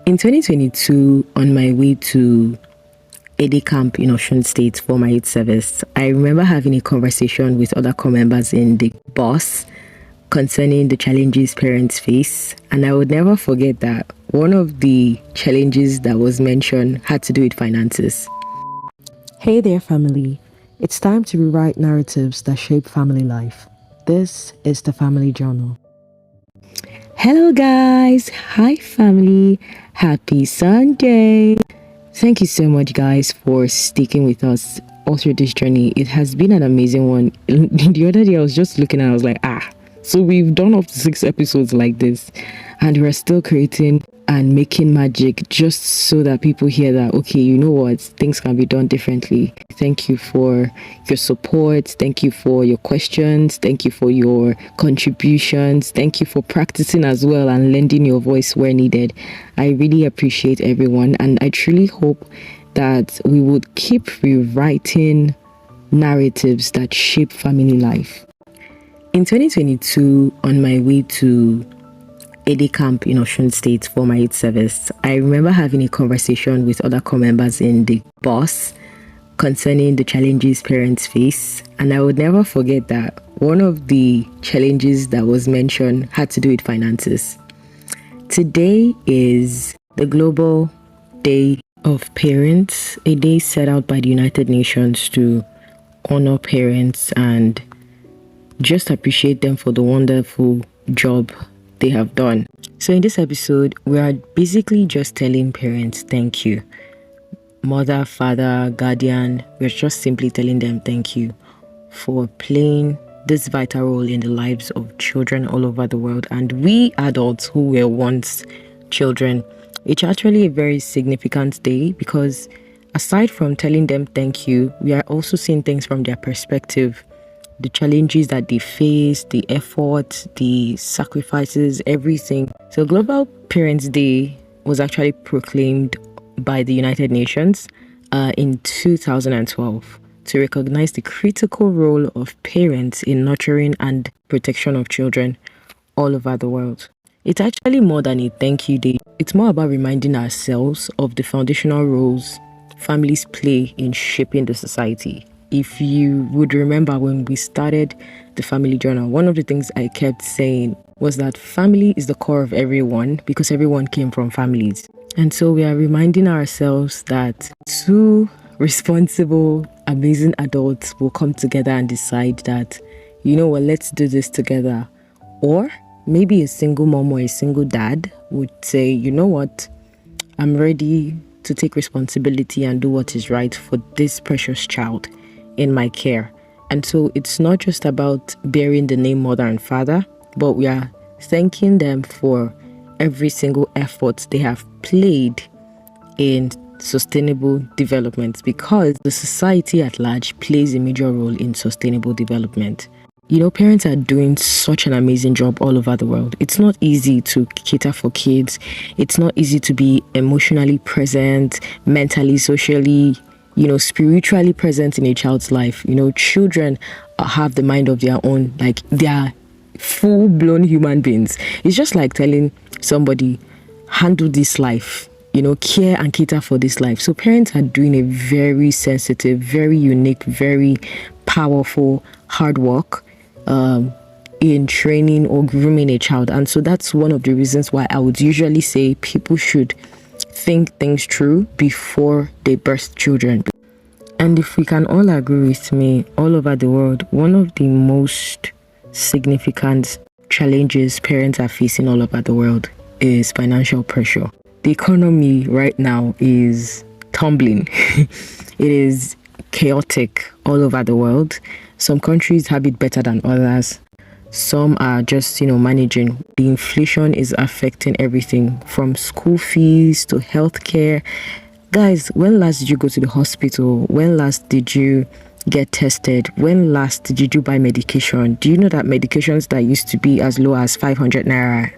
In 2022, on my way to a day camp in Osun State for my youth service, I remember having a conversation with other corps members in the bus concerning the challenges parents face. And I would never forget that one of the challenges that was mentioned had to do with finances. Hey there, family. It's time to rewrite narratives that shape family life. This is the Family Journal. Hello guys, hi family, happy Sunday. Thank you so much guys for sticking with us all through this journey. It has been an amazing one. The other day I was just looking and I was like, so we've done up to 6 episodes like this and we're still creating and making magic just so that people hear that, okay, you know what, things can be done differently. Thank you for your support. Thank you for your questions. Thank you for your contributions. Thank you for practicing as well and lending your voice where needed. I really appreciate everyone, and I truly hope that we would keep rewriting narratives that shape family life. In 2022, on my way to a day camp in Osun State for my youth service, I remember having a conversation with other corps members in the bus concerning the challenges parents face. And I would never forget that one of the challenges that was mentioned had to do with finances. Today is the Global Day of Parents, a day set out by the United Nations to honor parents and just appreciate them for the wonderful job they have done. So in this episode, we are basically just telling parents thank you. Mother, father, guardian, we're just simply telling them thank you for playing this vital role in the lives of children all over the world. And we adults who were once children, it's actually a very significant day because aside from telling them thank you, we are also seeing things from their perspective. The challenges that they face, the effort, the sacrifices, everything. So Global Parents Day was actually proclaimed by the United Nations in 2012 to recognize the critical role of parents in nurturing and protection of children all over the world. It's actually more than a thank you day. It's more about reminding ourselves of the foundational roles families play in shaping the society. If you would remember when we started the Family Journal, one of the things I kept saying was that family is the core of everyone because everyone came from families. And so we are reminding ourselves that 2 responsible, amazing adults will come together and decide that, you know what, let's do this together. Or maybe a single mom or a single dad would say, you know what, I'm ready to take responsibility and do what is right for this precious child in my care. And so it's not just about bearing the name mother and father, but we are thanking them for every single effort they have played in sustainable development, because the society at large plays a major role in sustainable development. You know, parents are doing such an amazing job all over the world. It's not easy to cater for kids. It's not easy to be emotionally present, mentally, socially, spiritually present in a child's life. Children have the mind of their own, like they are full-blown human beings. It's just like telling somebody, handle this life, care and cater for this life. So parents are doing a very sensitive, very unique, very powerful hard work in training or grooming a child. And so that's one of the reasons why I would usually say people should think things through before they birth children. And if we can all agree with me, all over the world, one of the most significant challenges parents are facing all over the world is financial pressure. The economy right now is tumbling. It is chaotic all over the world. Some countries have it better than others. Some are just, managing. The inflation is affecting everything from school fees to healthcare. Guys, when last did you go to the hospital? When last did you get tested? When last did you buy medication? Do you know that medications that used to be as low as 500 naira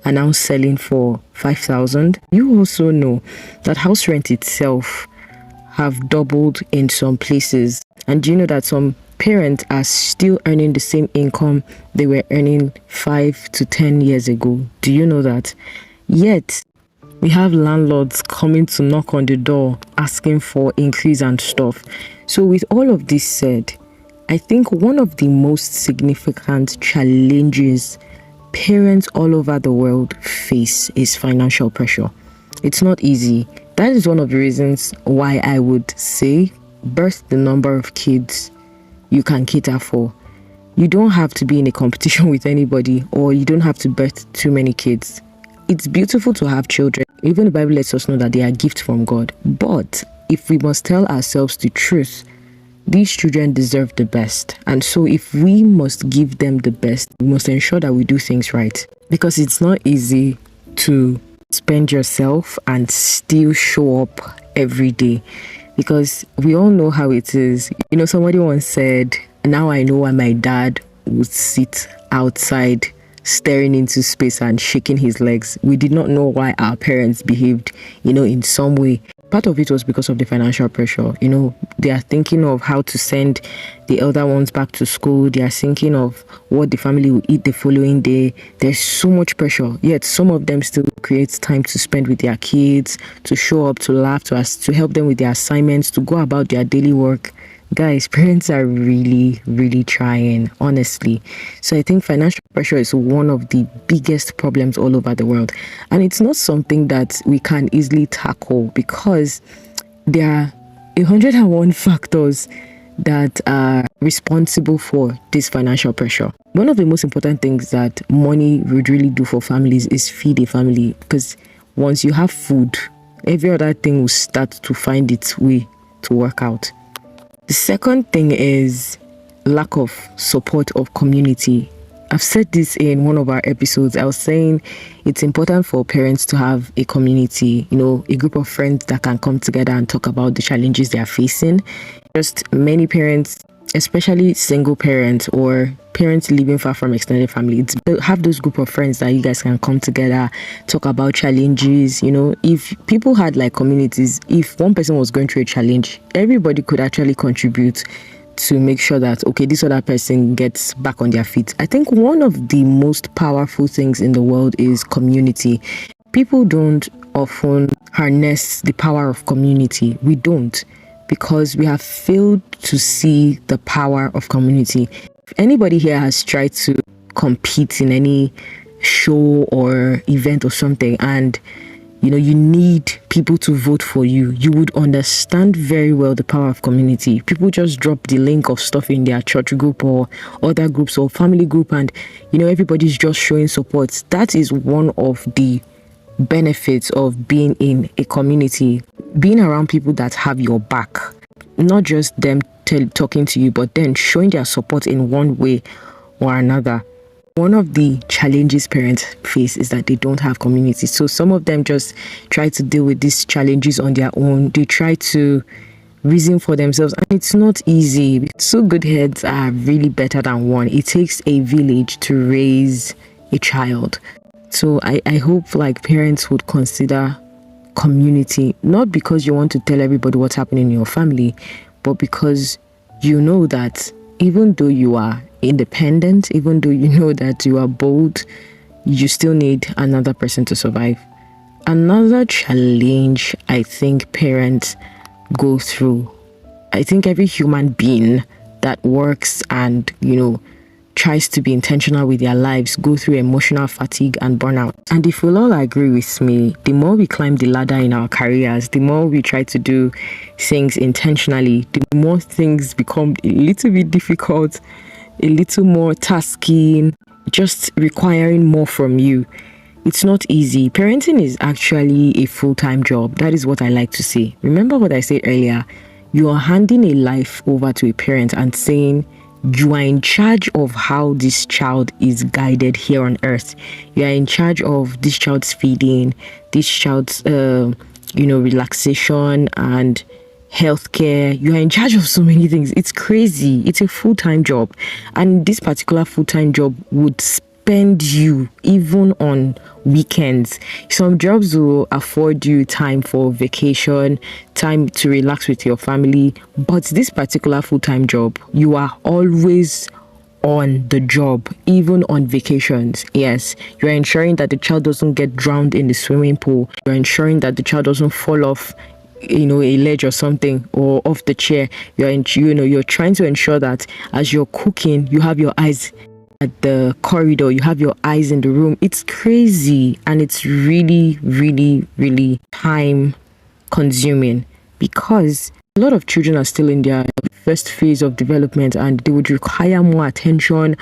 are now selling for 5,000? You also know that house rent itself have doubled in some places. And do you know that some parents are still earning the same income they were earning 5 to 10 years ago? Do you know that? Yet, We have landlords coming to knock on the door asking for increase and stuff. So with all of this said, I think one of the most significant challenges parents all over the world face is financial pressure. It's not easy. That is one of the reasons why I would say birth the number of kids you can cater for. You don't have to be in a competition with anybody, or you don't have to birth too many kids. It's beautiful to have children. Even the Bible lets us know that they are gifts from God. But if we must tell ourselves the truth, these children deserve the best. And so if we must give them the best, we must ensure that we do things right. Because it's not easy to spend yourself and still show up every day. Because we all know how it is. You know, somebody once said, now I know why my dad would sit outside staring into space and shaking his legs. We did not know why our parents behaved, in some way. Part of it was because of the financial pressure. They are thinking of how to send the elder ones back to school. They are thinking of what the family will eat the following day. There's so much pressure. Yet some of them still create time to spend with their kids, to show up, to laugh, to help them with their assignments, to go about their daily work. Guys, parents are really, really trying, honestly. So I think financial pressure is one of the biggest problems all over the world. And it's not something that we can easily tackle because there are 101 factors that are responsible for this financial pressure. One of the most important things that money would really do for families is feed a family, because once you have food, every other thing will start to find its way to work out. The second thing is lack of support of community. I've said this in one of our episodes. I was saying it's important for parents to have a community, a group of friends that can come together and talk about the challenges they are facing. Just many parents, especially single parents or parents living far from extended family, have those group of friends that you guys can come together, talk about challenges. If people had like communities, if one person was going through a challenge, everybody could actually contribute to make sure that, okay, this other person gets back on their feet. I think one of the most powerful things in the world is community. People don't often harness the power of community. We don't, because we have failed to see the power of community. If anybody here has tried to compete in any show or event or something, and you need people to vote for you, you would understand very well the power of community. People just drop the link of stuff in their church group or other groups or family group, and everybody's just showing support. That is one of the benefits of being in a community, being around people that have your back, not just them talking to you, but then showing their support in one way or another. One of the challenges parents face is that they don't have community. So some of them just try to deal with these challenges on their own. They try to reason for themselves, and it's not easy. Two good heads are really better than one. It takes a village to raise a child. So I hope like parents would consider community, not because you want to tell everybody what's happening in your family, but because you know that even though you are independent, even though you know that you are bold, you still need another person to survive. Another challenge I think parents go through, I think every human being that works and tries to be intentional with their lives go through emotional fatigue and burnout. And if we'll all agree with me, the more we climb the ladder in our careers, the more we try to do things intentionally, the more things become a little bit difficult, a little more tasking, just requiring more from you. It's not easy. Parenting is actually a full-time job. That is what I like to say. Remember what I said earlier? You are handing a life over to a parent and saying, you are in charge of how this child is guided here on earth. You are in charge of this child's feeding, this child's, relaxation and healthcare. You are in charge of so many things. It's crazy. It's a full-time job. And this particular full-time job would spend you even on weekends. Some jobs will afford you time for vacation, time to relax with your family, but this particular full-time job, you are always on the job, even on vacations. Yes, you're ensuring that the child doesn't get drowned in the swimming pool. You're ensuring that the child doesn't fall off, a ledge or something, or off the chair. You're trying to ensure that as you're cooking, you have your eyes at the corridor, you have your eyes in the room. It's crazy, and it's really, really, really time consuming, because a lot of children are still in their first phase of development, and they would require more attention,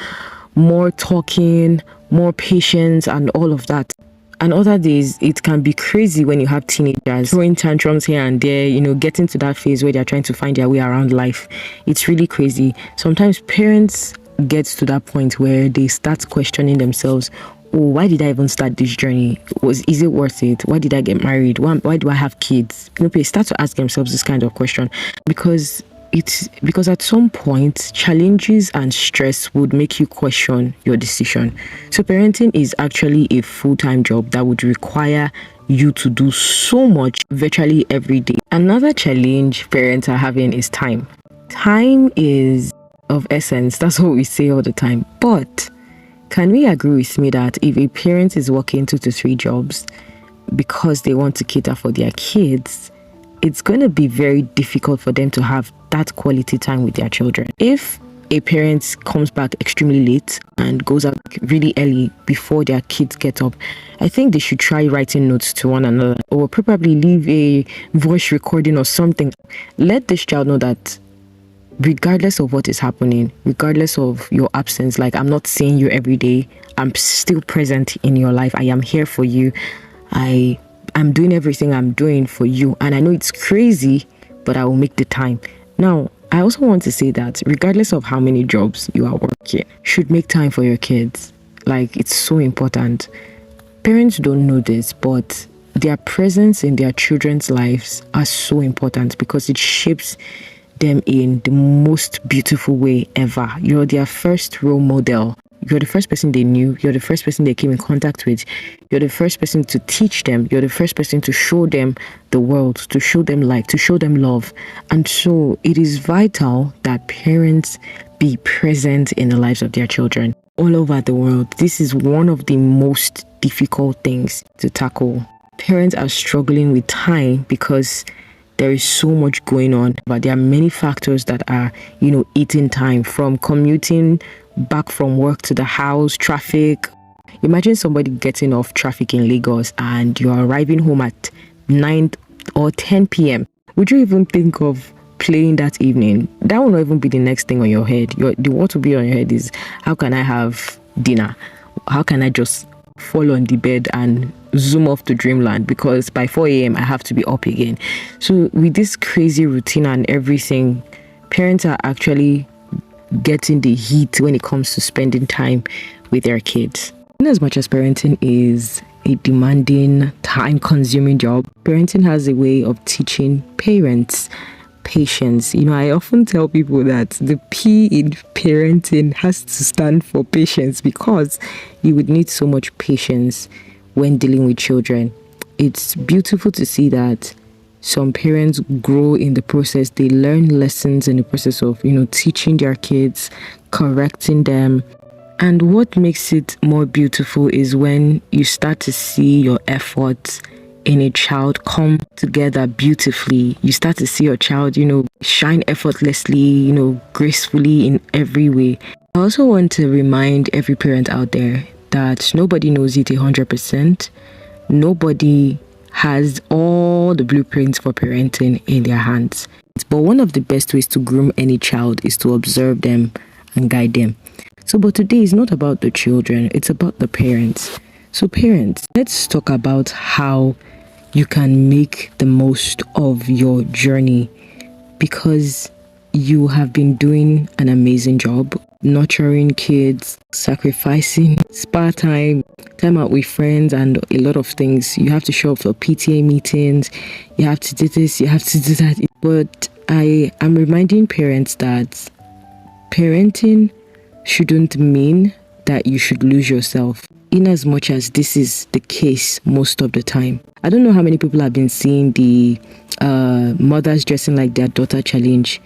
more talking, more patience, and all of that. And other days, it can be crazy when you have teenagers throwing tantrums here and there, getting to that phase where they're trying to find their way around life. It's really crazy. Sometimes parents get to that point where they start questioning themselves. Oh, why did I even start this journey? Is it worth it? Why did I get married? Why do I have kids? They start to ask themselves this kind of question, because at some point challenges and stress would make you question your decision. So parenting is actually a full-time job that would require you to do so much virtually every day. Another challenge parents are having is time. Time is of essence. That's what we say all the time. But can we agree with me that if a parent is working 2 to 3 jobs because they want to cater for their kids, it's going to be very difficult for them to have that quality time with their children? If a parent comes back extremely late and goes out really early before their kids get up, I think they should try writing notes to one another, or probably leave a voice recording or something. Let this child know that regardless of what is happening, regardless of your absence, like, I'm not seeing you every day, I'm still present in your life. I am here for you. I'm doing everything I'm doing for you. And I know it's crazy, but I will make the time. Now, I also want to say that regardless of how many jobs you are working, you should make time for your kids. Like, it's so important. Parents don't know this, but their presence in their children's lives are so important, because it shapes them in the most beautiful way ever. You're their first role model. You're the first person they knew. You're the first person they came in contact with. You're the first person to teach them. You're the first person to show them the world, to show them light, to show them love. And so it is vital that parents be present in the lives of their children all over the world. This is one of the most difficult things to tackle. Parents are struggling with time because there is so much going on, but there are many factors that are, eating time, from commuting back from work to the house, traffic. Imagine somebody getting off traffic in Lagos and you're arriving home at 9 or 10 p.m. Would you even think of playing that evening? That will not even be the next thing on your head. What will be on your head is, how can I have dinner? How can I just fall on the bed and zoom off to dreamland, because by 4 a.m. I have to be up again? So with this crazy routine and everything, parents are actually getting the heat when it comes to spending time with their kids. In as much as parenting is a demanding, time-consuming job, parenting has a way of teaching parents patience. I often tell people that the P in parenting has to stand for patience, because you would need so much patience when dealing with children. It's beautiful to see that some parents grow in the process. They learn lessons in the process of, teaching their kids, correcting them. And what makes it more beautiful is when you start to see your efforts in a child come together beautifully. You start to see your child, shine effortlessly, gracefully in every way. I also want to remind every parent out there that nobody knows it 100%. Nobody has all the blueprints for parenting in their hands. But one of the best ways to groom any child is to observe them and guide them. But today is not about the children, it's about the parents. So parents, let's talk about how you can make the most of your journey, because you have been doing an amazing job nurturing kids, sacrificing spa time out with friends, and a lot of things. You have to show up for PTA meetings, you have to do this, you have to do that. But I am reminding parents that parenting shouldn't mean that you should lose yourself, in as much as this is the case most of the time. I don't know how many people have been seeing the mothers dressing like their daughter challenge.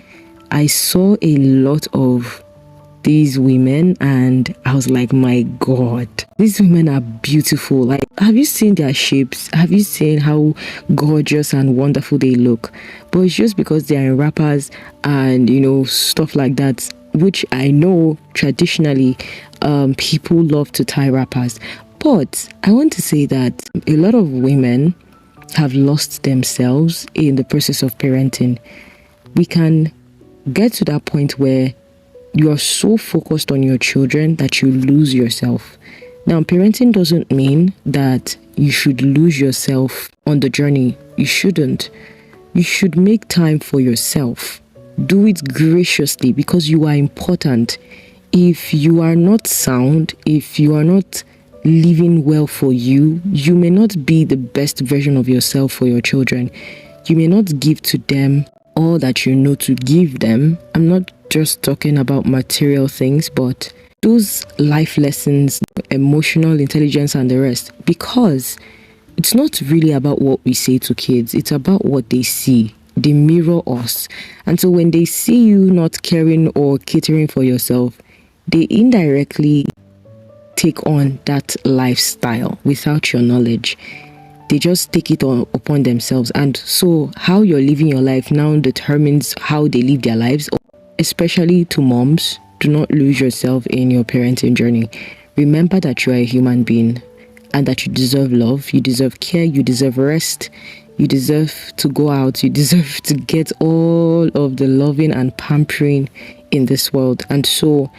I saw a lot of these women, and I was like, my God, these women are beautiful. Like, have you seen their shapes? Have you seen how gorgeous and wonderful they look? But it's just because they are in wrappers and, stuff like that, which I know traditionally people love to tie wrappers. But I want to say that a lot of women have lost themselves in the process of parenting. We can get to that point where you are so focused on your children that you lose yourself. Now, parenting doesn't mean that you should lose yourself on the journey. You shouldn't. You should make time for yourself. Do it graciously because you are important. If you are not sound, if you are not living well for you, you may not be the best version of yourself for your children. You may not give to them all that you know to give them. I'm not just talking about material things, but those life lessons, emotional intelligence and the rest, because it's not really about what we say to kids, it's about what they see. They mirror us. And so when they see you not caring or catering for yourself, they indirectly take on that lifestyle without your knowledge. They just take it upon themselves. And so how you're living your life now determines how they live their lives. Especially to moms, do not lose yourself in your parenting journey. Remember that you are a human being and that you deserve love, you deserve care, you deserve rest, you deserve to go out, you deserve to get all of the loving and pampering in this world. And so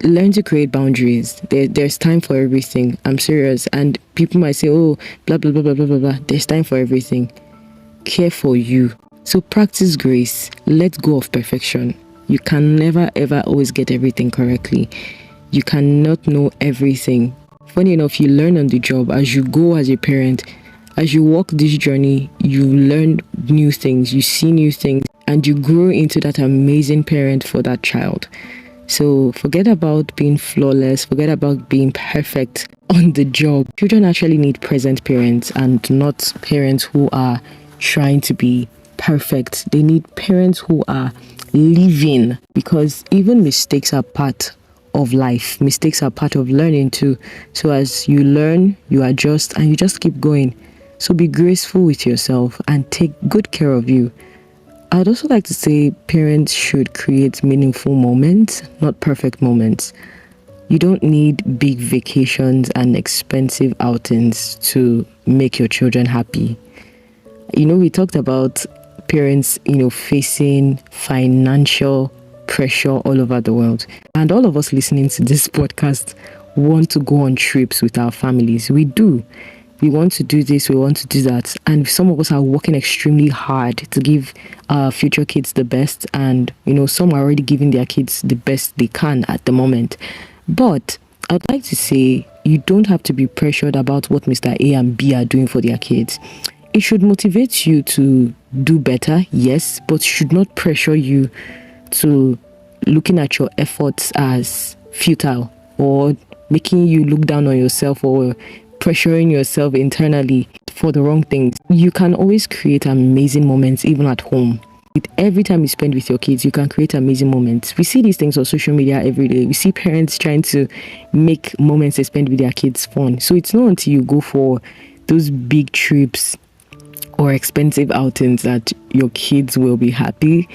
learn to create boundaries. There's time for everything. I'm serious. And people might say, oh, blah, blah, blah, blah, blah, blah, blah. There's time for everything. Care for you. So practice grace. Let go of perfection. You can never, ever, always get everything correctly. You cannot know everything. Funny enough, you learn on the job as you go as a parent. As you walk this journey, you learn new things. You see new things. And you grow into that amazing parent for that child. So forget about being flawless, forget about being perfect on the job. Children actually need present parents and not parents who are trying to be perfect. They need parents who are living, because even mistakes are part of life. Mistakes are part of learning too. So as you learn, you adjust and you just keep going. So be graceful with yourself and take good care of you. I'd also like to say parents should create meaningful moments, not perfect moments. You don't need big vacations and expensive outings to make your children happy. We talked about parents, facing financial pressure all over the world. And all of us listening to this podcast want to go on trips with our families. We do. We want to do this, we want to do that. And some of us are working extremely hard to give our future kids the best. And, some are already giving their kids the best they can at the moment. But I'd like to say you don't have to be pressured about what Mr. A and B are doing for their kids. It should motivate you to do better, yes, but should not pressure you to looking at your efforts as futile or making you look down on yourself or pressuring yourself internally for the wrong things. You can always create amazing moments even at home. Every time you spend with your kids, you can create amazing moments. We see these things on social media every day. We see parents trying to make moments they spend with their kids fun. So it's not until you go for those big trips or expensive outings that your kids will be happy.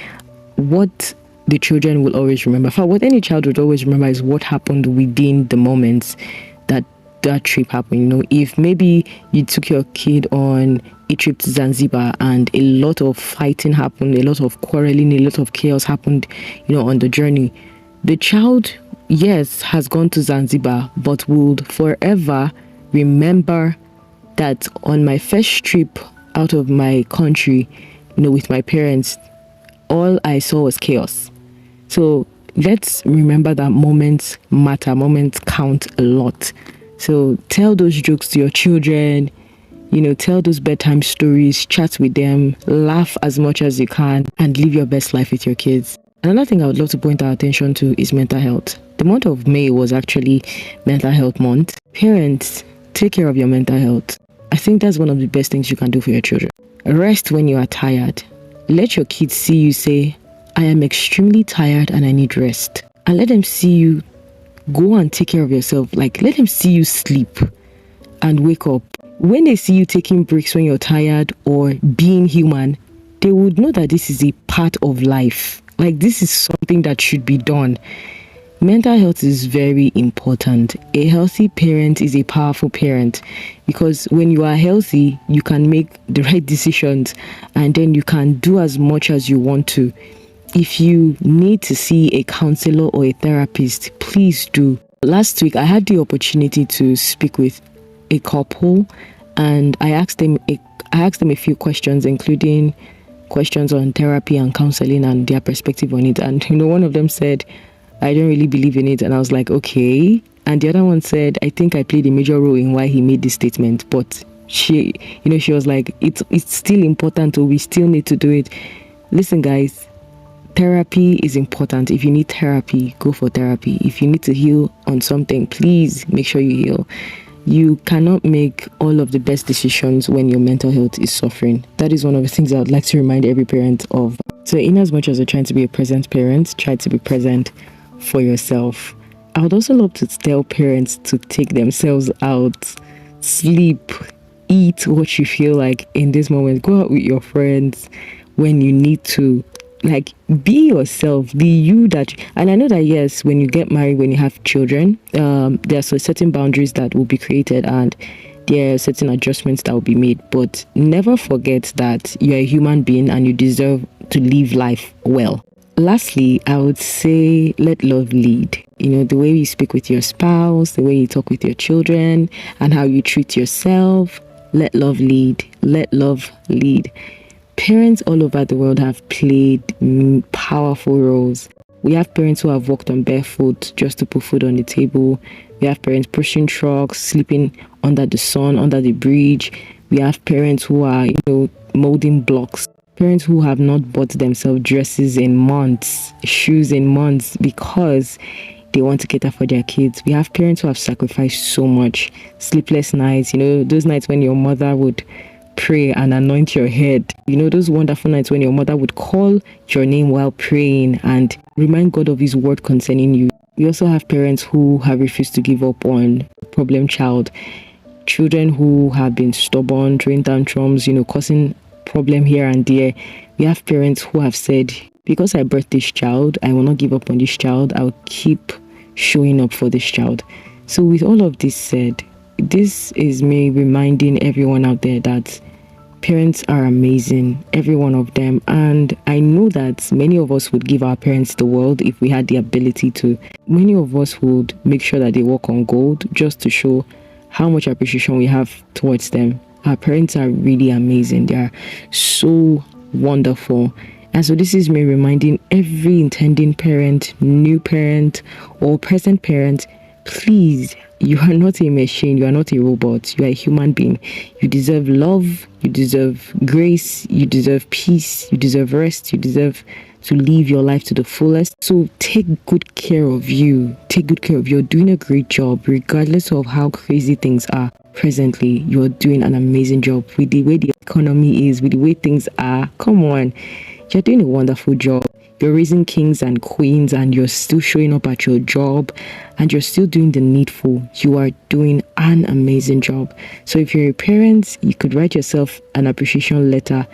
What the children will always remember, what any child would always remember, is what happened within the moments that trip happened. If maybe you took your kid on a trip to Zanzibar and a lot of fighting happened, a lot of quarreling, a lot of chaos happened, on the journey, the child, yes, has gone to Zanzibar, but would forever remember that on my first trip out of my country, with my parents, all I saw was chaos. So let's remember that moments matter, moments count a lot. So tell those jokes to your children, tell those bedtime stories, chat with them, laugh as much as you can, and live your best life with your kids. Another thing I would love to point our attention to is mental health. The month of May was actually Mental Health Month. Parents, take care of your mental health. I think that's one of the best things you can do for your children. Rest when you are tired. Let your kids see you say, I am extremely tired and I need rest. and let them see you go and take care of yourself. Like, let them see you sleep and wake up. When they see you taking breaks when you're tired or being human, they would know that this is a part of life. Like, this is something that should be done. Mental health is very important. A healthy parent is a powerful parent, because when you are healthy, you can make the right decisions, and then you can do as much as you want to. If you need to see a counselor or a therapist, please do. Last week, I had the opportunity to speak with a couple, and I asked them a few questions, including questions on therapy and counseling and their perspective on it. And one of them said, I don't really believe in it. And I was like, okay. And the other one said, I think I played a major role in why he made this statement. But she was like, it's still important, or we still need to do it. Listen, guys, therapy is important. If you need therapy, go for therapy. If you need to heal on something, please make sure you heal. You cannot make all of the best decisions when your mental health is suffering. That is one of the things I would like to remind every parent of. So in as much as you're trying to be a present parent, try to be present for yourself. I would also love to tell parents to take themselves out, sleep, eat what you feel like in this moment. Go out with your friends when you need to. Like, be yourself, be you that. And I know that, yes, when you get married, when you have children, there are certain boundaries that will be created, and there are certain adjustments that will be made. But never forget that you're a human being and you deserve to live life well. Lastly, I would say let love lead. The way you speak with your spouse, the way you talk with your children, and how you treat yourself. Let love lead. Let love lead. Parents all over the world have played powerful roles. We have parents who have walked on barefoot just to put food on the table. We have parents pushing trucks, sleeping under the sun, under the bridge. We have parents who are, molding blocks. Parents who have not bought themselves dresses in months, shoes in months, because they want to cater for their kids. We have parents who have sacrificed so much. Sleepless nights, those nights when your mother would pray and anoint your head. Those wonderful nights when your mother would call your name while praying and remind God of his word concerning you. We also have parents who have refused to give up on problem child. Children who have been stubborn, throwing tantrums, causing problem here and there. We have parents who have said, because I birthed this child, I will not give up on this child. I'll keep showing up for this child. So with all of this said, this is me reminding everyone out there that parents are amazing, every one of them. And I know that many of us would give our parents the world if we had the ability to. Many of us would make sure that they walk on gold just to show how much appreciation we have towards them. Our parents are really amazing. They are so wonderful. And so this is me reminding every intending parent, new parent, or present parent, please, you are not a machine, you are not a robot, you are a human being. You deserve love, you deserve grace, you deserve peace, you deserve rest, you deserve to live your life to the fullest. So take good care of you. Take good care of you. You're doing a great job, regardless of how crazy things are presently. You're doing an amazing job with the way the economy is, with the way things are. Come on, you're doing a wonderful job. You're raising kings and queens, and you're still showing up at your job, and you're still doing the needful. You are doing an amazing job. So if you're a parent, you could write yourself an appreciation letter,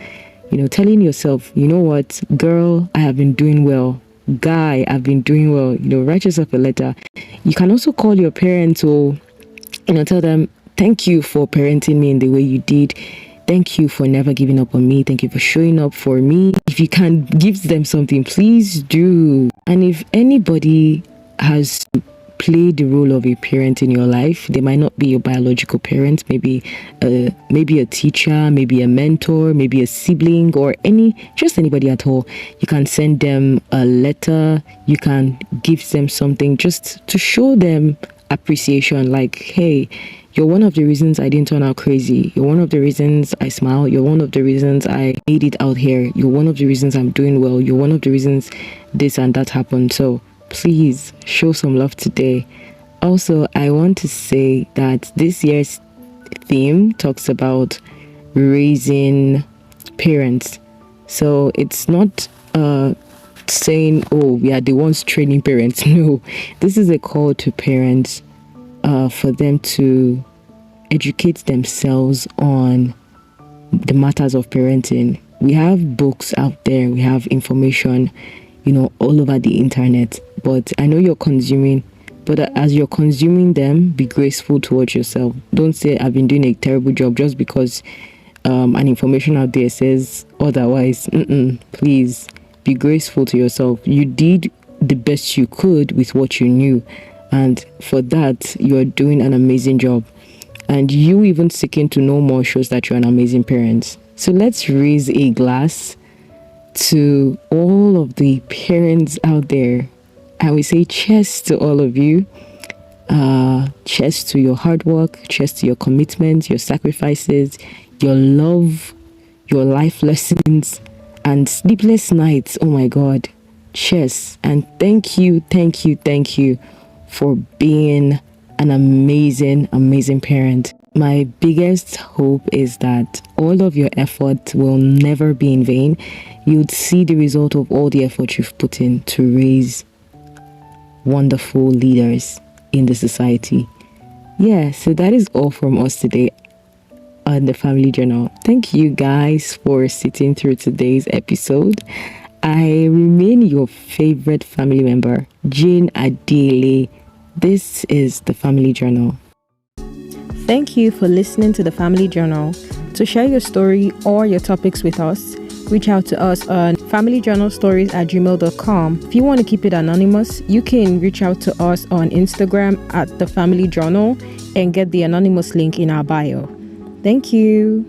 telling yourself, you know what, girl, I have been doing well. Guy, I've been doing well. Write yourself a letter. You can also call your parents or, tell them, thank you for parenting me in the way you did. Thank you for never giving up on me. Thank you for showing up for me. If you can give them something, please do. And if anybody has played the role of a parent in your life, they might not be your biological parent, maybe a teacher, maybe a mentor, maybe a sibling, or just anybody at all. You can send them a letter. You can give them something just to show them appreciation, like, hey, you're one of the reasons I didn't turn out crazy. You're one of the reasons I smile. You're one of the reasons I made it out here. You're one of the reasons I'm doing well. You're one of the reasons this and that happened. So please show some love today. Also, I want to say that this year's theme talks about raising parents. So it's not saying, oh, we are the ones training parents. No, this is a call to parents for them to educate themselves on the matters of parenting. We have books out there, we have information, all over the internet. But I know you're consuming, but as you're consuming them, be graceful towards yourself. Don't say, I've been doing a terrible job just because an information out there says otherwise. Please be graceful to yourself. You did the best you could with what you knew, and for that you're doing an amazing job. And you even seeking to know more shows that you're an amazing parent. So let's raise a glass to all of the parents out there, and we say cheers to all of you. Cheers to your hard work, cheers to your commitment, your sacrifices, your love, your life lessons, and sleepless nights. Oh my God. Cheers. And thank you for being an amazing parent. My biggest hope is that all of your effort will never be in vain. You'd see the result of all the effort you've put in to raise wonderful leaders in the society. Yeah, so that is all from us today on the Family Journal. Thank you guys for sitting through today's episode. I remain your favorite family member, Jane Adele. This is the Family Journal. Thank you for listening to the Family Journal. To share your story or your topics with us, reach out to us on familyjournalstories@gmail.com. If you want to keep it anonymous, you can reach out to us on Instagram at the Family Journal and get the anonymous link in our bio. Thank you.